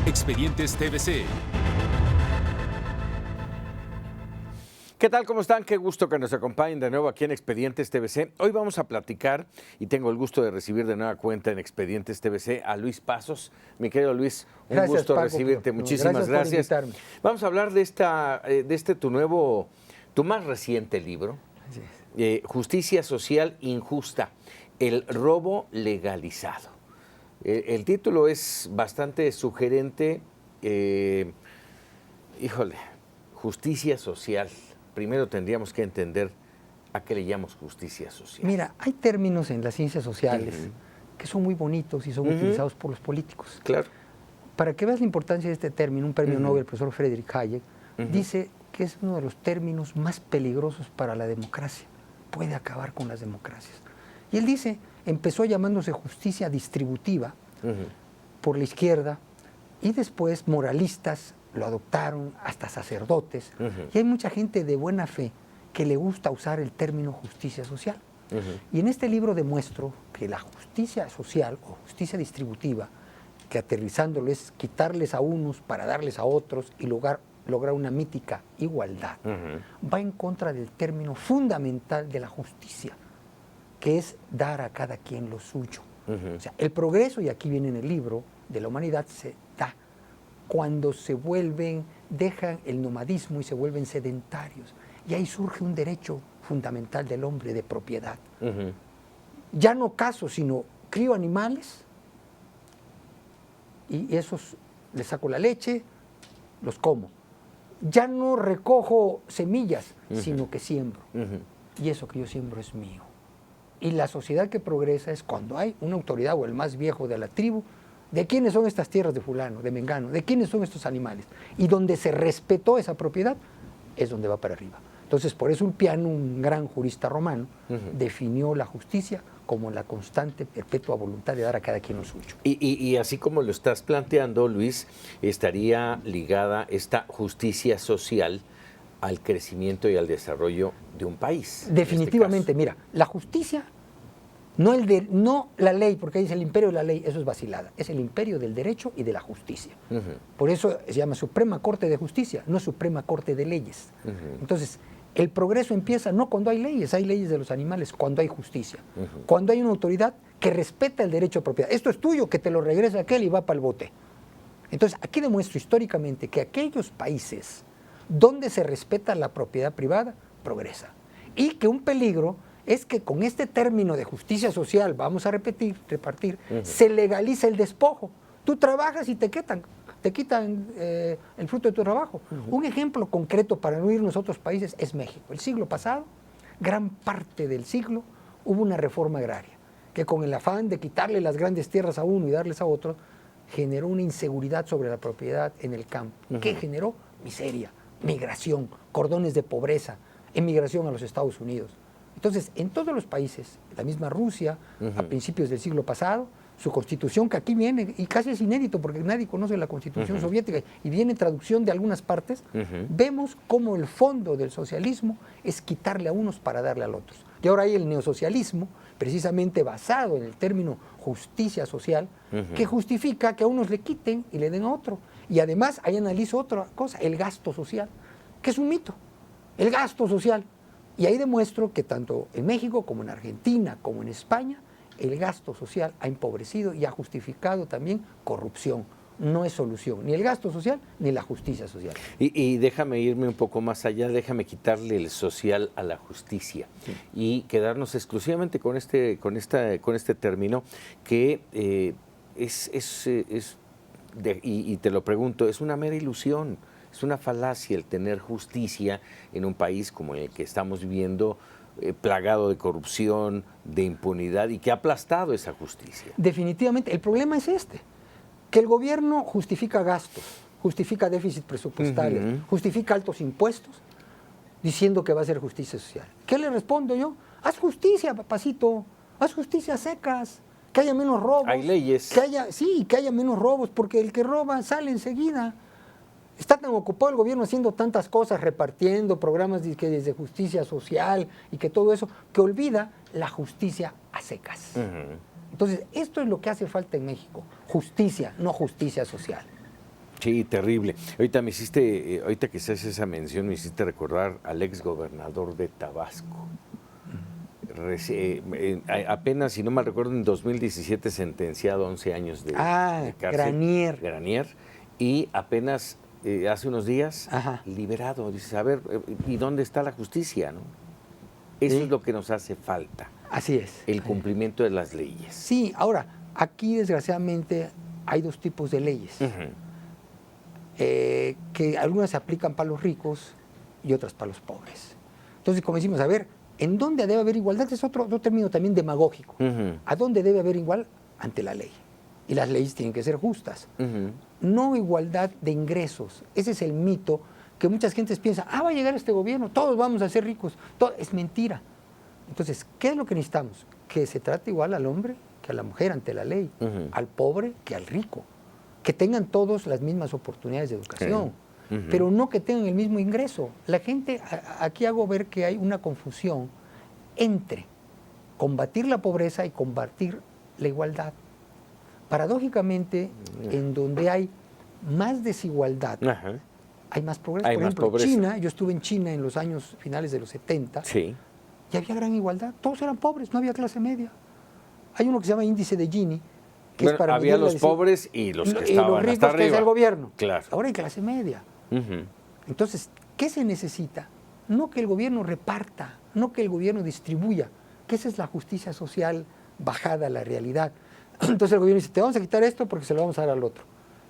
Expedientes TVC. ¿Qué tal? ¿Cómo están? Qué gusto que nos acompañen de nuevo aquí en Expedientes TVC. Hoy vamos a platicar y tengo el gusto de recibir de nueva cuenta en Expedientes TVC a Luis Pasos. Mi querido Luis, un Gracias, gusto Paco, recibirte. Muchísimas gracias. Por invitarme. Vamos a hablar de tu más reciente libro, Justicia Social Injusta, el robo legalizado. El título es bastante sugerente. Justicia social. Primero tendríamos que entender a qué le llamamos justicia social. Mira, hay términos en las ciencias sociales que son muy bonitos y son utilizados por los políticos. Claro. Para que veas la importancia de este término, un premio Nobel, el profesor Friedrich Hayek, dice que es uno de los términos más peligrosos para la democracia. Puede acabar con las democracias. Y él dice, empezó llamándose justicia distributiva por la izquierda y después moralistas lo adoptaron, hasta sacerdotes. Y hay mucha gente de buena fe que le gusta usar el término justicia social. Y en este libro demuestro que la justicia social o justicia distributiva, que aterrizándolo es quitarles a unos para darles a otros y lograr una mítica igualdad, va en contra del término fundamental de la justicia, que es dar a cada quien lo suyo. O sea, el progreso, y aquí viene en el libro, de la humanidad se da cuando dejan el nomadismo y se vuelven sedentarios. Y ahí surge un derecho fundamental del hombre de propiedad. Ya no cazo, sino crío animales y esos les saco la leche, los como. Ya no recojo semillas, sino que siembro. Y eso que yo siembro es mío. Y la sociedad que progresa es cuando hay una autoridad o el más viejo de la tribu. ¿De quiénes son estas tierras de fulano, de mengano? ¿De quiénes son estos animales? Y donde se respetó esa propiedad es donde va para arriba. Entonces, por eso Ulpiano, un gran jurista romano, definió la justicia como la constante, perpetua voluntad de dar a cada quien lo suyo. Y así como lo estás planteando, Luis, estaría ligada esta justicia social al crecimiento y al desarrollo de un país. Definitivamente, mira, la justicia, no la ley, porque ahí dice el imperio de la ley, eso es vacilada, es el imperio del derecho y de la justicia. Por eso se llama Suprema Corte de Justicia, no Suprema Corte de Leyes. Entonces, el progreso empieza no cuando hay leyes de los animales, cuando hay justicia, cuando hay una autoridad que respeta el derecho a propiedad. Esto es tuyo, que te lo regresa aquel y va para el bote. Entonces, aquí demuestro históricamente que aquellos países donde se respeta la propiedad privada, progresa. Y que un peligro es que con este término de justicia social, vamos a repartir, se legaliza el despojo. Tú trabajas y te quitan el fruto de tu trabajo. Un ejemplo concreto para no irnos a otros países es México. El siglo pasado, gran parte del siglo, hubo una reforma agraria, que con el afán de quitarle las grandes tierras a uno y darles a otro, generó una inseguridad sobre la propiedad en el campo. ¿Qué generó? Miseria, migración, cordones de pobreza, emigración a los Estados Unidos. Entonces, en todos los países, la misma Rusia, a principios del siglo pasado, su constitución, que aquí viene, y casi es inédito porque nadie conoce la constitución soviética, y viene en traducción de algunas partes, vemos cómo el fondo del socialismo es quitarle a unos para darle a los otros. Y ahora hay el neosocialismo, precisamente basado en el término justicia social, que justifica que a unos le quiten y le den a otro. Y además, ahí analizo otra cosa, el gasto social, que es un mito, el gasto social. Y ahí demuestro que tanto en México como en Argentina como en España, el gasto social ha empobrecido y ha justificado también corrupción. No es solución, ni el gasto social ni la justicia social. Y déjame irme un poco más allá, déjame quitarle el social a la justicia y quedarnos exclusivamente con este término que y te lo pregunto, es una mera ilusión. Es una falacia el tener justicia en un país como el que estamos viviendo, plagado de corrupción, de impunidad, y que ha aplastado esa justicia. Definitivamente, el problema es que el gobierno justifica gastos, justifica déficit presupuestarios, justifica altos impuestos, diciendo que va a hacer justicia social. ¿Qué le respondo yo? Haz justicia, papacito, haz justicia secas, que haya menos robos. Hay leyes. Que haya menos robos, porque el que roba sale enseguida. Está tan ocupado el gobierno haciendo tantas cosas, repartiendo programas desde justicia social y que todo eso, que olvida la justicia a secas. Entonces, esto es lo que hace falta en México, justicia, no justicia social. Sí, terrible. Ahorita ahorita que haces esa mención, me hiciste recordar al ex gobernador de Tabasco. Apenas, si no mal recuerdo, en 2017 sentenciado a 11 años de cárcel. Granier. Y apenas hace unos días liberado. Dices, a ver, ¿y dónde está la justicia? ¿No? Eso es lo que nos hace falta. Así es. El cumplimiento de las leyes. Sí, ahora, aquí desgraciadamente hay dos tipos de leyes. Que algunas se aplican para los ricos y otras para los pobres. Entonces, como decimos, a ver, ¿en dónde debe haber igualdad? Es otro término también demagógico. ¿A dónde debe haber igual? Ante la ley. Y las leyes tienen que ser justas. No igualdad de ingresos. Ese es el mito que muchas gentes piensan, va a llegar este gobierno, todos vamos a ser ricos. Es mentira. Entonces, ¿qué es lo que necesitamos? Que se trate igual al hombre que a la mujer ante la ley, al pobre que al rico. Que tengan todos las mismas oportunidades de educación, pero no que tengan el mismo ingreso. La gente, aquí hago ver que hay una confusión entre combatir la pobreza y combatir la igualdad. Paradójicamente, en donde hay más desigualdad, hay más progreso. Por ejemplo, China, yo estuve en China en los años finales de los 70, y había gran igualdad. Todos eran pobres, no había clase media. Hay uno que se llama índice de Gini, que es para había los pobres y los que estaban los ricos, hasta arriba. Que es el gobierno. Claro. Ahora hay clase media. Entonces, ¿qué se necesita? No que el gobierno reparta, no que el gobierno distribuya, que esa es la justicia social bajada a la realidad. Entonces el gobierno dice, te vamos a quitar esto porque se lo vamos a dar al otro.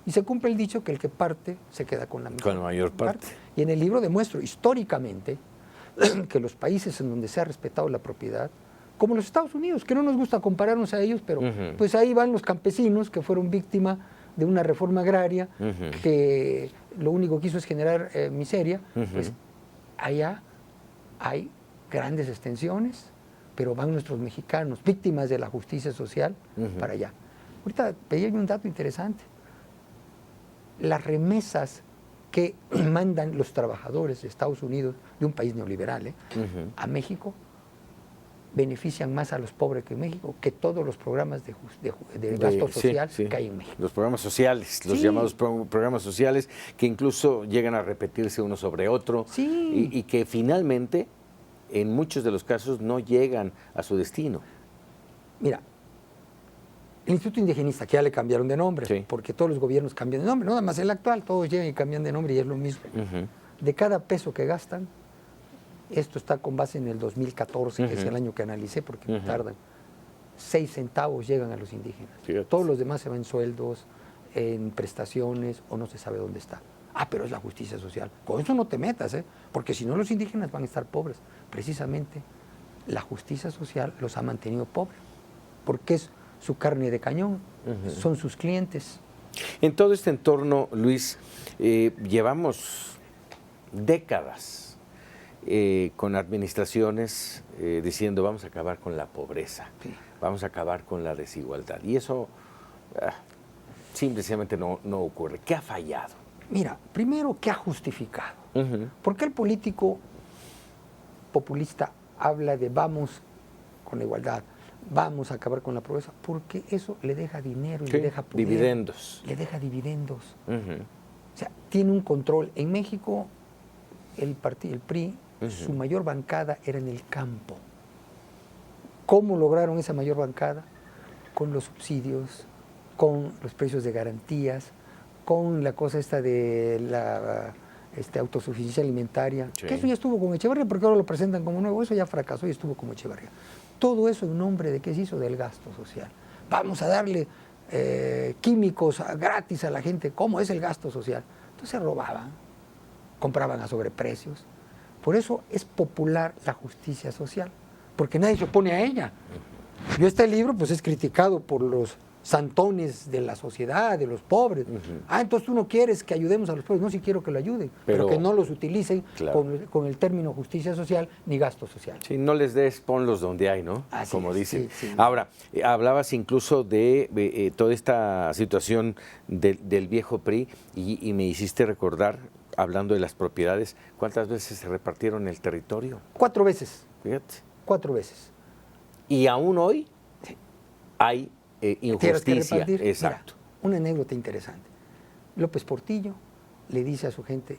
Y se cumple el dicho que el que parte se queda con la mayor parte. Y en el libro demuestro históricamente que los países en donde se ha respetado la propiedad, como los Estados Unidos, que no nos gusta compararnos a ellos, pero pues ahí van los campesinos que fueron víctima de una reforma agraria que lo único que hizo es generar miseria. Pues allá hay grandes extensiones, pero van nuestros mexicanos, víctimas de la justicia social, para allá. Ahorita veía un dato interesante. Las remesas que mandan los trabajadores de Estados Unidos, de un país neoliberal, a México, benefician más a los pobres que en México, que todos los programas de gasto social que hay en México. Los programas sociales, los llamados programas sociales, que incluso llegan a repetirse uno sobre otro, y que finalmente, en muchos de los casos, no llegan a su destino. Mira, el Instituto Indigenista, que ya le cambiaron de nombre, porque todos los gobiernos cambian de nombre, no nada más el actual, todos llegan y cambian de nombre y es lo mismo. De cada peso que gastan, esto está con base en el 2014, que es el año que analicé, porque tardan, 6 centavos llegan a los indígenas. Todos los demás se van en sueldos, en prestaciones, o no se sabe dónde está. Pero es la justicia social. Con eso no te metas, porque si no los indígenas van a estar pobres. Precisamente la justicia social los ha mantenido pobres, porque es su carne de cañón, son sus clientes. En todo este entorno, Luis, llevamos décadas con administraciones diciendo vamos a acabar con la pobreza, vamos a acabar con la desigualdad. Y eso simplemente no ocurre. ¿Qué ha fallado? Mira, primero, ¿qué ha justificado? ¿Por qué el político populista habla de vamos con la igualdad, vamos a acabar con la pobreza? Porque eso le deja dinero y le deja poder. Dividendos. Le deja dividendos. O sea, tiene un control. En México, el PRI, su mayor bancada era en el campo. ¿Cómo lograron esa mayor bancada? Con los subsidios, con los precios de garantías, con la cosa esta de la autosuficiencia alimentaria, que eso ya estuvo con Echeverría, porque ahora lo presentan como nuevo, eso ya fracasó y estuvo como Echeverría. Todo eso en nombre de qué se hizo, del gasto social. Vamos a darle químicos gratis a la gente. ¿Cómo es el gasto social? Entonces robaban, compraban a sobreprecios. Por eso es popular la justicia social, porque nadie se opone a ella. Yo este libro pues es criticado por los santones de la sociedad, de los pobres. Entonces tú no quieres que ayudemos a los pobres. No, sí quiero que lo ayuden, pero que no los utilicen con el término justicia social ni gasto social. Sí, no les des, ponlos donde hay, ¿no? Así como es, dicen. sí. Ahora, hablabas incluso de toda esta situación del viejo PRI y me hiciste recordar, hablando de las propiedades, ¿cuántas veces se repartieron el territorio? 4 veces. Fíjate. 4 veces. Y aún hoy hay injusticia. Que repartir. Exacto. Mira, una anécdota interesante. López Portillo le dice a su gente,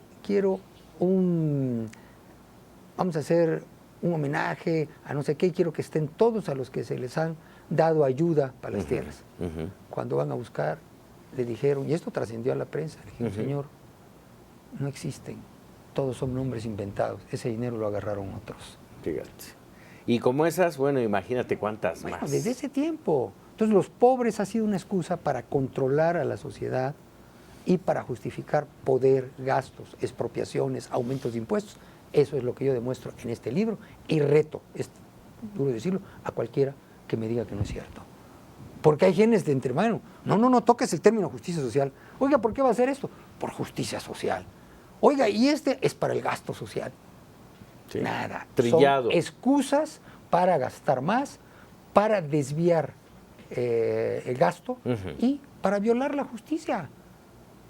vamos a hacer un homenaje a no sé qué, quiero que estén todos a los que se les han dado ayuda para las tierras. Cuando van a buscar, le dijeron, y esto trascendió a la prensa, le dijeron, señor, no existen, todos son nombres inventados, ese dinero lo agarraron otros. Fíjate. Y como esas, bueno, imagínate cuántas Bueno, más. desde ese tiempo. Entonces los pobres ha sido una excusa para controlar a la sociedad y para justificar poder, gastos, expropiaciones, aumentos de impuestos. Eso es lo que yo demuestro en este libro y reto, es duro decirlo, a cualquiera que me diga que no es cierto. Porque hay genes de entre mano. No toques el término justicia social. Oiga, ¿por qué va a hacer esto? Por justicia social. Oiga, y este es para el gasto social. Sí. Nada. Trillado. Son excusas para gastar más, para desviar el gasto y para violar la justicia.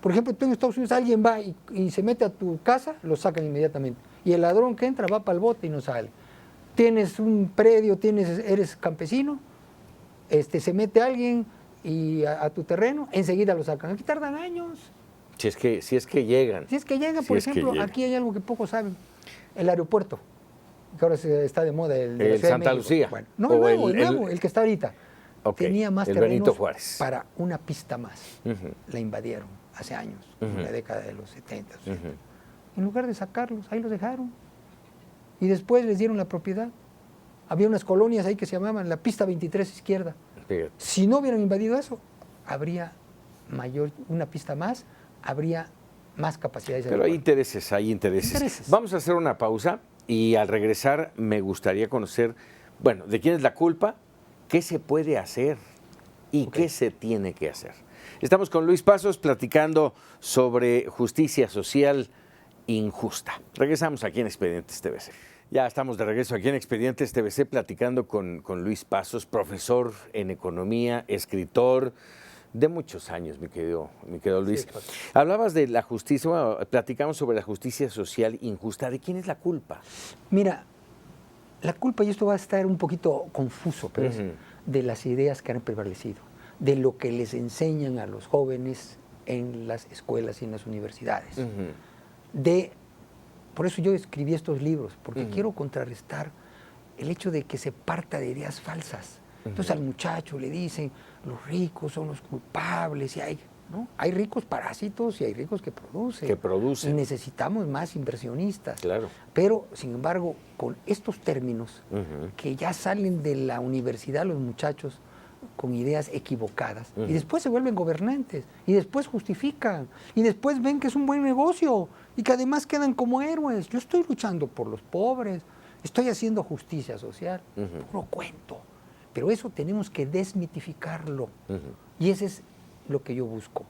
Por ejemplo, tú en Estados Unidos alguien va y se mete a tu casa, lo sacan inmediatamente. Y el ladrón que entra va para el bote y no sale. Tienes un predio, eres campesino, se mete alguien y a tu terreno, enseguida lo sacan. Aquí tardan años. Si es que llegan. Si es que llegan, por ejemplo, aquí hay algo que pocos saben. El aeropuerto, que ahora está de moda, el de la Ciudad Santa de México. Lucía. Bueno, no, el nuevo, el que está ahorita. Okay, tenía más el terrenos Benito Juárez. para una pista más. La invadieron hace años, en la década de los 70. En lugar de sacarlos, ahí los dejaron. Y después les dieron la propiedad. Había unas colonias ahí que se llamaban la pista 23 izquierda. Fíjate. Si no hubieran invadido eso, habría una pista más, habría más capacidades. Pero hay intereses. Vamos a hacer una pausa y al regresar me gustaría conocer, bueno, de quién es la culpa, qué se puede hacer y qué se tiene que hacer. Estamos con Luis Pasos platicando sobre justicia social injusta. Regresamos aquí en Expedientes TVC. Ya estamos de regreso aquí en Expedientes TVC platicando con Luis Pasos, profesor en economía, escritor de muchos años, mi querido Luis. Sí, hablabas de la justicia, bueno, platicamos sobre la justicia social injusta. ¿De quién es la culpa? Mira, la culpa, y esto va a estar un poquito confuso, pero es de las ideas que han prevalecido, de lo que les enseñan a los jóvenes en las escuelas y en las universidades. Por eso yo escribí estos libros, porque quiero contrarrestar el hecho de que se parta de ideas falsas. Entonces al muchacho le dicen, los ricos son los culpables, y hay ricos parásitos y hay ricos que producen. Y necesitamos más inversionistas. Claro. Pero, sin embargo, con estos términos que ya salen de la universidad los muchachos con ideas equivocadas, y después se vuelven gobernantes, y después justifican, y después ven que es un buen negocio, y que además quedan como héroes. Yo estoy luchando por los pobres, estoy haciendo justicia social, puro cuento. Pero eso tenemos que desmitificarlo. Y ese es lo que yo busco.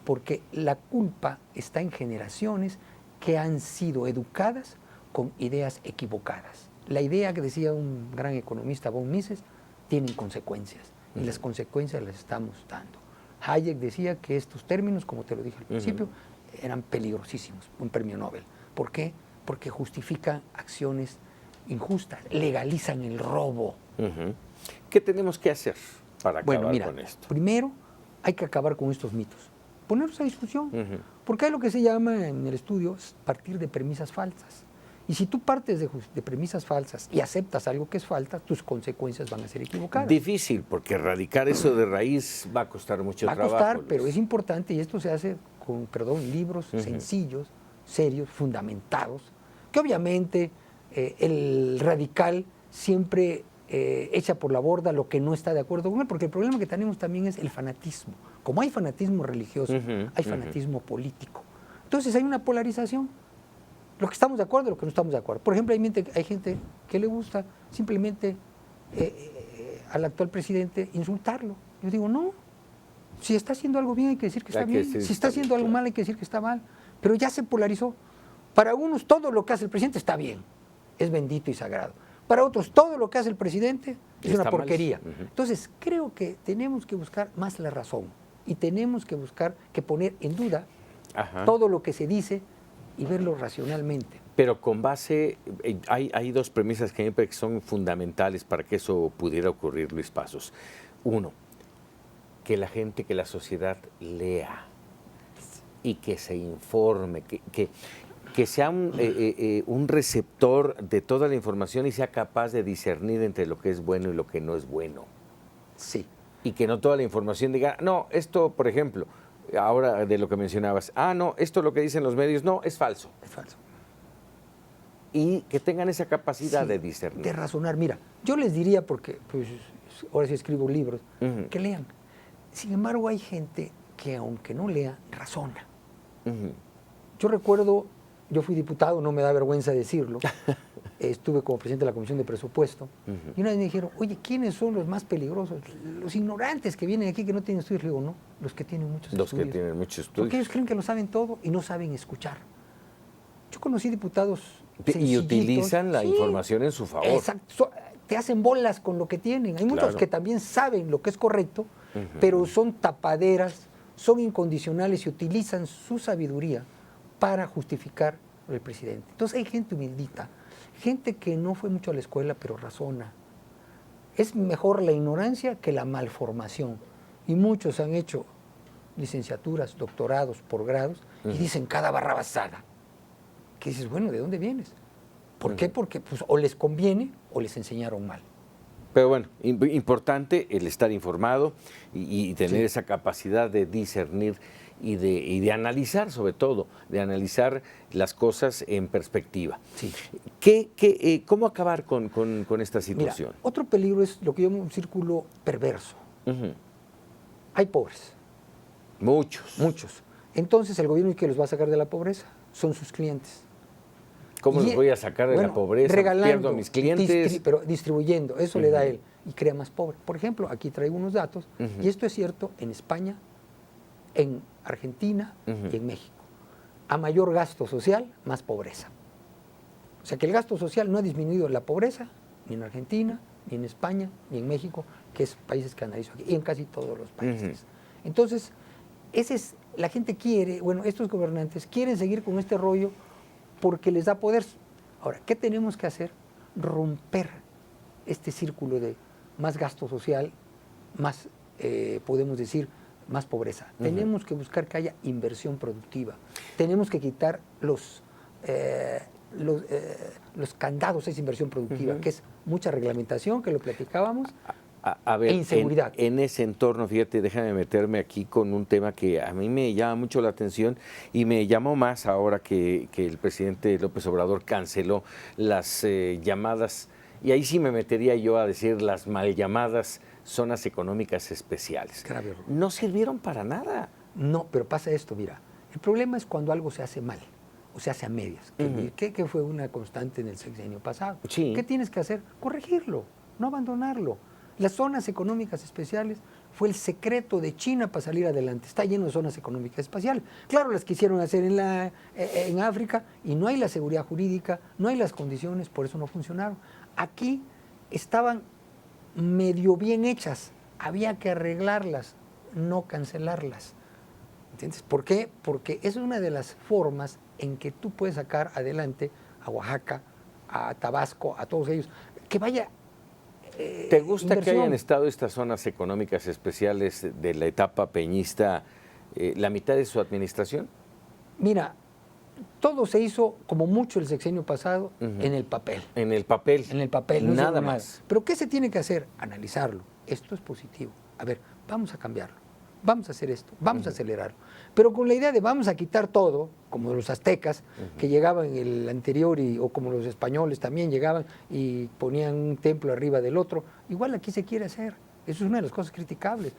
Porque la culpa está en generaciones que han sido educadas con ideas equivocadas. La idea que decía un gran economista, von Mises, tienen consecuencias. Y las consecuencias las estamos dando. Hayek decía que estos términos, como te lo dije al principio, eran peligrosísimos, un premio Nobel. ¿Por qué? Porque justifican acciones injustas, legalizan el robo. ¿Qué tenemos que hacer para acabar con esto? Primero hay que acabar con estos mitos, ponerlos a discusión, porque hay lo que se llama en el estudio partir de premisas falsas. Y si tú partes de premisas falsas y aceptas algo que es falta, tus consecuencias van a ser equivocadas. Difícil, porque erradicar eso de raíz va a costar mucho trabajo. Va a costar, pero es importante, y esto se hace con, libros sencillos, serios, fundamentados, que obviamente el radical siempre echa por la borda lo que no está de acuerdo con él, porque el problema que tenemos también es el fanatismo. Como hay fanatismo religioso, hay fanatismo político. Entonces hay una polarización. Lo que estamos de acuerdo y lo que no estamos de acuerdo. Por ejemplo, hay gente que le gusta simplemente al actual presidente insultarlo. Yo digo, no, si está haciendo algo bien hay que decir que está bien, si está haciendo algo mal hay que decir que está mal, pero ya se polarizó. Para unos todo lo que hace el presidente está bien, es bendito y sagrado. Para otros todo lo que hace el presidente es una porquería. Entonces creo que tenemos que buscar más la razón y tenemos que buscar que poner en duda todo lo que se dice y verlo racionalmente. Pero con base, hay dos premisas que me parece que son fundamentales para que eso pudiera ocurrir, Luis Pasos. Uno, que la sociedad lea. y que se informe, que sea un receptor de toda la información y sea capaz de discernir entre lo que es bueno y lo que no es bueno. Sí. Y que no toda la información diga, no, esto, por ejemplo, ahora de lo que mencionabas, no, esto lo que dicen los medios, no, es falso. Es falso. Y que tengan esa capacidad Sí, de discernir. de razonar. Mira, yo les diría, porque pues, ahora sí escribo libros, que lean. Sin embargo, hay gente que aunque no lea, razona. Yo recuerdo, yo fui diputado, no me da vergüenza decirlo, estuve como presidente de la Comisión de Presupuesto, y una vez me dijeron, oye, ¿quiénes son los más peligrosos? Los ignorantes que vienen aquí que no tienen estudios. Le digo, no, los que tienen muchos estudios. Los que tienen muchos estudios. Porque ellos creen que lo saben todo y no saben escuchar. Yo conocí diputados y utilizan la información en su favor. Exacto. Te hacen bolas con lo que tienen. Hay muchos que también saben lo que es correcto, pero son tapaderas, son incondicionales y utilizan su sabiduría para justificar al presidente. Entonces hay gente humildita, gente que no fue mucho a la escuela, pero razona. Es mejor la ignorancia que la malformación. Y muchos han hecho licenciaturas, doctorados, posgrados, y dicen cada barrabasada. Que dices, bueno, ¿de dónde vienes? ¿Por qué? Porque pues, o les conviene o les enseñaron mal. Pero bueno, importante el estar informado y tener esa capacidad de discernir y de analizar, sobre todo, de analizar las cosas en perspectiva. Sí. ¿Cómo acabar con esta situación? Mira, otro peligro es lo que yo llamo un círculo perverso. Hay pobres. Muchos. Muchos. Entonces, el gobierno, ¿que los va a sacar de la pobreza? Son sus clientes. ¿Cómo los voy a sacar de la pobreza? Regalando, pierdo a mis clientes. pero distribuyendo, eso le da a él y crea más pobre. Por ejemplo, aquí traigo unos datos, y esto es cierto en España, en Argentina y en México. A mayor gasto social, más pobreza. O sea que el gasto social no ha disminuido la pobreza, ni en Argentina, ni en España, ni en México, que es países que analizo aquí, y en casi todos los países. Entonces, la gente quiere, bueno, estos gobernantes quieren seguir con este rollo porque les da poder. Ahora, ¿qué tenemos que hacer? Romper este círculo de más gasto social, más, podemos decir, más pobreza. Tenemos que buscar que haya inversión productiva. Tenemos que quitar los candados a esa inversión productiva, que es mucha reglamentación, que lo platicábamos, A ver, e inseguridad. En ese entorno, fíjate, déjame meterme aquí con un tema que a mí me llama mucho la atención y me llamó más ahora que el presidente López Obrador canceló las llamadas, y ahí sí me metería yo a decir las mal llamadas zonas económicas especiales. Grave error. No sirvieron para nada. No, pero pasa esto, mira, el problema es cuando algo se hace mal o se hace a medias, que fue una constante en el sexenio pasado. Sí. ¿Qué tienes que hacer? Corregirlo, no abandonarlo. Las zonas económicas especiales fue el secreto de China para salir adelante. Está lleno de zonas económicas especiales. Claro, las quisieron hacer en África y no hay la seguridad jurídica, no hay las condiciones, por eso no funcionaron. Aquí estaban medio bien hechas, había que arreglarlas, no cancelarlas. ¿Entiendes? ¿Por qué? Porque es una de las formas en que tú puedes sacar adelante a Oaxaca, a Tabasco, a todos ellos, que vaya. ¿Te gusta inversión. que hayan estado estas zonas económicas especiales de la etapa peñista la mitad de su administración? Mira, todo se hizo como mucho el sexenio pasado en el papel. En el papel. En el papel, no nada hicieron más. Pero ¿qué se tiene que hacer? Analizarlo. Esto es positivo. A ver, vamos a cambiarlo. Vamos a hacer esto, vamos a acelerarlo. Pero con la idea de vamos a quitar todo, como los aztecas, que llegaban en el anterior, o como los españoles también llegaban y ponían un templo arriba del otro. Igual aquí se quiere hacer. Eso es una de las cosas criticables.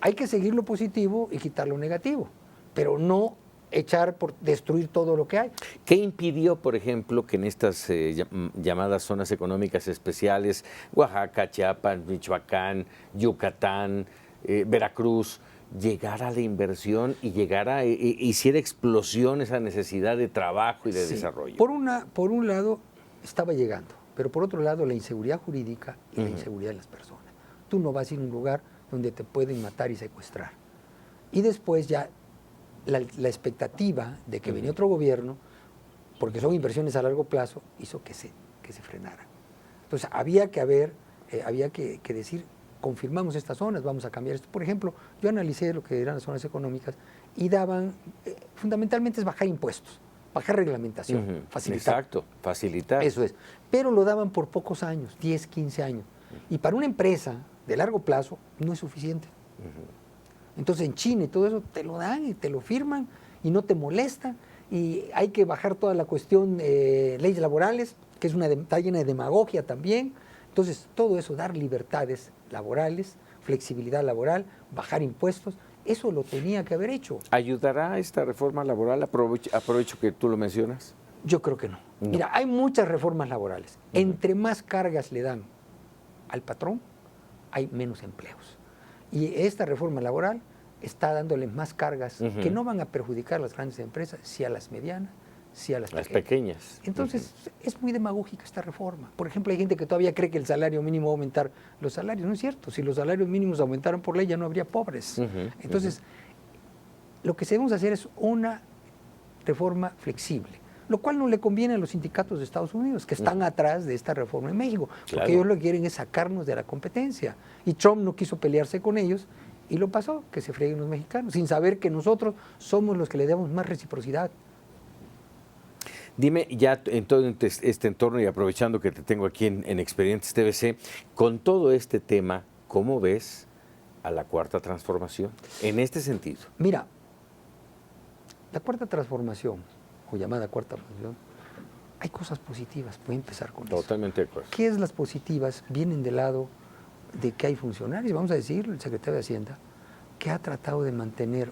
Hay que seguir lo positivo y quitar lo negativo, pero no echar por destruir todo lo que hay. ¿Qué impidió, por ejemplo, que en estas llamadas zonas económicas especiales, Oaxaca, Chiapas, Michoacán, Yucatán, Veracruz, llegara la inversión y hiciera explosión esa necesidad de trabajo y de desarrollo? Por un lado estaba llegando, pero por otro lado la inseguridad jurídica y la inseguridad de las personas. Tú no vas a ir a un lugar donde te pueden matar y secuestrar. Y después ya la expectativa de que venía otro gobierno, porque son inversiones a largo plazo, hizo que se frenaran. Entonces había que decir, confirmamos estas zonas, vamos a cambiar esto. Por ejemplo, yo analicé lo que eran las zonas económicas y daban fundamentalmente es bajar impuestos, bajar reglamentación, facilitar. Exacto, facilitar. Eso es. Pero lo daban por pocos años, 10, 15 años. Y para una empresa de largo plazo no es suficiente. Entonces en China y todo eso te lo dan y te lo firman y no te molesta. Y hay que bajar toda la cuestión leyes laborales, que está llena de demagogia también. Entonces todo eso, dar libertades laborales, flexibilidad laboral, bajar impuestos, eso lo tenía que haber hecho. ¿Ayudará esta reforma laboral? Aprovecho que tú lo mencionas. Yo creo que no. Mira, hay muchas reformas laborales. Entre más cargas le dan al patrón, hay menos empleos. Y esta reforma laboral está dándole más cargas que no van a perjudicar a las grandes empresas, sí a las medianas, sí a las pequeñas. Entonces, es muy demagógica esta reforma. Por ejemplo, hay gente que todavía cree que el salario mínimo va a aumentar los salarios. No es cierto. Si los salarios mínimos aumentaran por ley, ya no habría pobres. Entonces, lo que debemos hacer es una reforma flexible, lo cual no le conviene a los sindicatos de Estados Unidos, que están atrás de esta reforma en México, porque ellos lo que quieren es sacarnos de la competencia. Y Trump no quiso pelearse con ellos y lo pasó, que se freguen los mexicanos, sin saber que nosotros somos los que le damos más reciprocidad. Dime, ya en todo este entorno y aprovechando que te tengo aquí en Expedientes TVC, con todo este tema, ¿cómo ves a la Cuarta Transformación en este sentido? Mira, la Cuarta Transformación, o llamada Cuarta Transformación, hay cosas positivas, voy a empezar con eso. Totalmente de acuerdo. ¿Qué es las positivas? Vienen del lado de que hay funcionarios, vamos a decir, el secretario de Hacienda, que ha tratado de mantener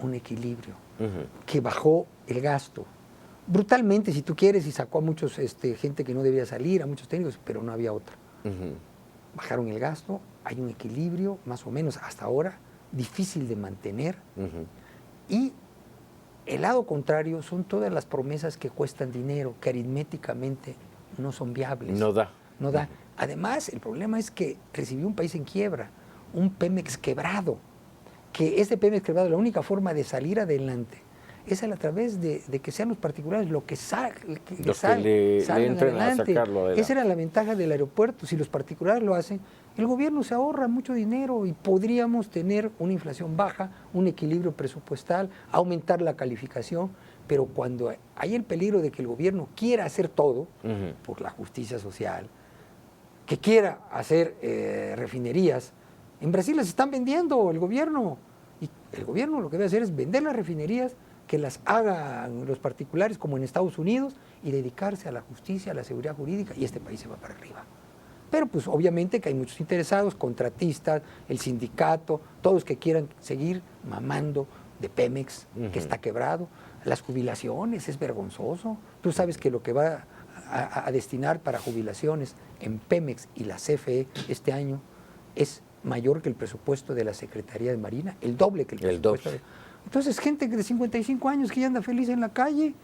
un equilibrio, que bajó el gasto brutalmente, si tú quieres, y sacó a muchos gente que no debía salir, a muchos técnicos, pero no había otra. Bajaron el gasto, hay un equilibrio, más o menos hasta ahora, difícil de mantener, y el lado contrario son todas las promesas que cuestan dinero, que aritméticamente no son viables. No da. No da. Además, el problema es que recibió un país en quiebra, un Pemex quebrado, que ese Pemex quebrado, la única forma de salir adelante es a través de que sean los particulares lo que salgan adelante. Esa era la ventaja del aeropuerto. Si los particulares lo hacen, el gobierno se ahorra mucho dinero y podríamos tener una inflación baja, un equilibrio presupuestal, aumentar la calificación, pero cuando hay el peligro de que el gobierno quiera hacer todo por la justicia social, que quiera hacer refinerías, en Brasil las están vendiendo el gobierno, y el gobierno lo que debe hacer es vender las refinerías, que las hagan los particulares como en Estados Unidos y dedicarse a la justicia, a la seguridad jurídica, y este país se va para arriba. Pero pues obviamente que hay muchos interesados, contratistas, el sindicato, todos que quieran seguir mamando de Pemex, que está quebrado. Las jubilaciones, es vergonzoso. Tú sabes que lo que va a destinar para jubilaciones en Pemex y la CFE este año es mayor que el presupuesto de la Secretaría de Marina, el doble que el presupuesto. Entonces, gente de 55 años que ya anda feliz en la calle,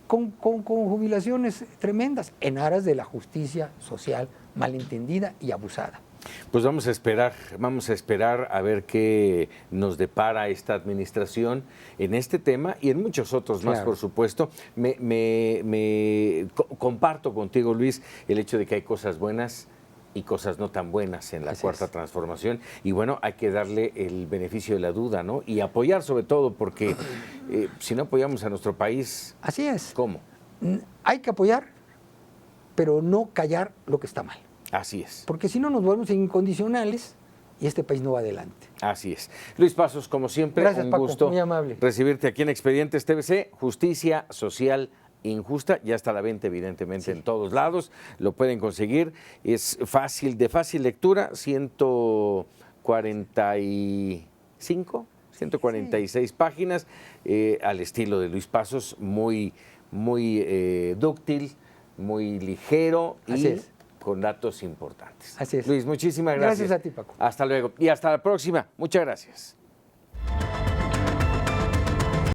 con jubilaciones tremendas, en aras de la justicia social malentendida y abusada. Pues vamos a esperar a ver qué nos depara esta administración en este tema y en muchos otros más, por supuesto. Comparto contigo, Luis, el hecho de que hay cosas buenas y cosas no tan buenas en la Cuarta Transformación. Y bueno, hay que darle el beneficio de la duda, ¿no? Y apoyar sobre todo, porque si no apoyamos a nuestro país... Así es. ¿Cómo? Hay que apoyar, pero no callar lo que está mal. Así es. Porque si no nos volvemos incondicionales y este país no va adelante. Así es. Luis Pasos, como siempre, gracias, un Paco, gusto muy amable. recibirte aquí en Expedientes TVC. Justicia social injusta, ya está a la venta evidentemente en todos lados, lo pueden conseguir, es fácil, de fácil lectura, 146 páginas, al estilo de Luis Pasos, muy dúctil, muy ligero y con datos importantes. Así es. Luis, muchísimas gracias. Gracias a ti, Paco. Hasta luego y hasta la próxima. Muchas gracias.